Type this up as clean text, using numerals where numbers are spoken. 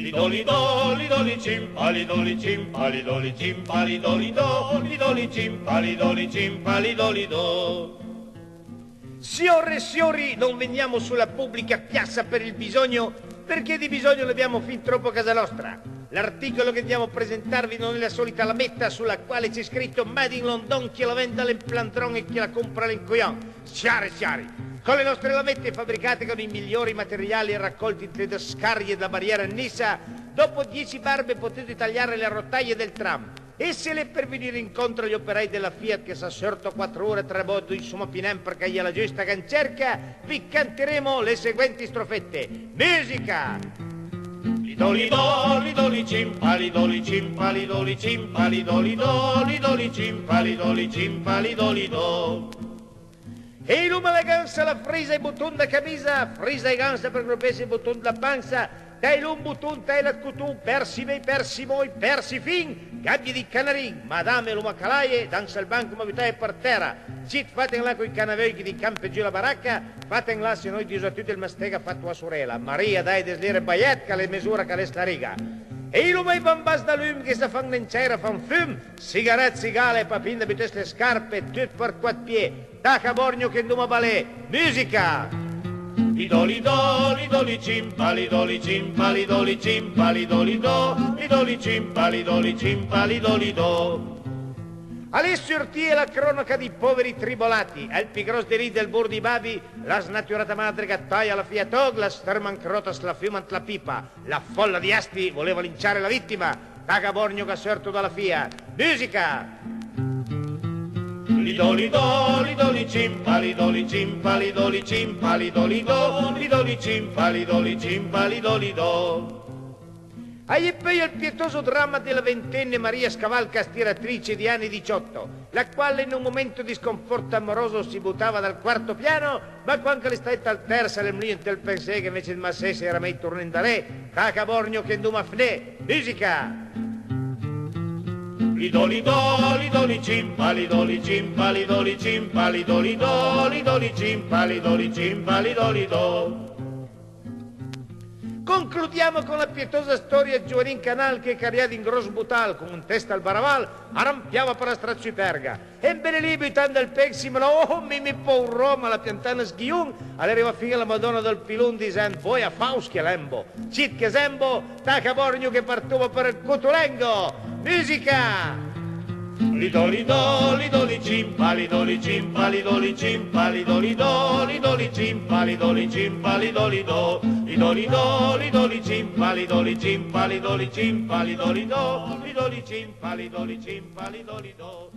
Lidolido, lidoli cimpa, lidoli cimpa, lidoli cimpa, lidolido, lidoli cimpa, lidoli cimpa, lidolido. Signore e signori, non veniamo sulla pubblica piazza per il bisogno, perché di bisogno ne abbiamo fin troppo a casa nostra. L'articolo che andiamo a presentarvi non è la solita lametta sulla quale c'è scritto Made in London, chi la vende all'implantron e chi la compra all'incoyan. Siari. Con le nostre lamette fabbricate con i migliori materiali raccolti tra scarrie della barriera Nissa, dopo 10 barbe potete tagliare le rotaie del tram. E se le per venire incontro agli operai della Fiat che s'ha sorto 4 ore tre volte insomma pinem perché gli la giusta cancerca, vi canteremo le seguenti strofette. Musica! Lidolido, lidoli cimpa, lidoli cimpa, lidoli cimpa, lidolido, lidoli cimpa, lidoli cimpa, lidolido. E l'uma la gansa, la frisa e button da camisa, frisa e gansa per gropesi e button da panza, dai l'un button, dai la cutun, persi mei, persi moi, persi fin, gabbie di canarin, madame l'uma calaie, danza il banco ma vitae per terra, zit faten là coi canavei che di campe giù la baracca, faten là se noi disatuti il mastega fatto a sorella, Maria dai deslire baiet che le misura che le sta riga. E l'uma i bambas da lume che sa fanno in cera, fan fum, sigaret, sigale, papin da bites le scarpe, tut per quatt pie, taca borgno che nduma balè, musica! Lidolido, lidoli cimpa, lidoli cimpa, lidoli cimpa, lidolido, lidoli cimpa, lidoli cimpa, lidolido. Alessio Orti è la cronaca di poveri tribolati, al pigros di del Burdi Babi, la snaturata madre gattaia la Fiatog, la stermancrotas la fiumant la pipa, la folla di Asti voleva linciare la vittima, taga borgno che ha sorto dalla Fiat. Musica! Lidolido, lidoli cimpa, lidoli cimpa, lidoli cimpa, lidolido, lidoli cimpa, lidoli cimpa, lidolido. E poi il pietoso dramma della ventenne Maria Scavalca, stiratrice di anni 18, la quale in un momento di sconforto amoroso si buttava dal quarto piano, ma quando le stette al terzo le mlien del pensé che invece il massese era mai tornato da lei, taca borgno che nduma fne, musica! Lidolido, lidoli cimpa, lidoli cimpa, lidoli cimpa, lidolido, lidoli cimpa, lidoli cimpa, lidolido. Concludiamo con la pietosa storia di Giovanin Canal che carriava in gros butal con un testa al baraval, arrampiava per la strazio perga. E bene lì, abitando il peximolo, oh, mi po' Roma, la piantana sghiun, all'arriva fino alla Madonna del Pilun dicendo, voi a Fauschi lembo, cit che sembo, taca borgno che partuva per il Cotulengo. Musica! Lidolido, lidoli cimpa, lidoli cimpa, lidoli cimpa, lidolido, lidoli cimpa, lidoli cimpa, lidolido, lidolido, lidoli cimpa, lidoli cimpa, lidoli cimpa, lidolido, lidoli cimpa, lidoli cimpa, lidolido.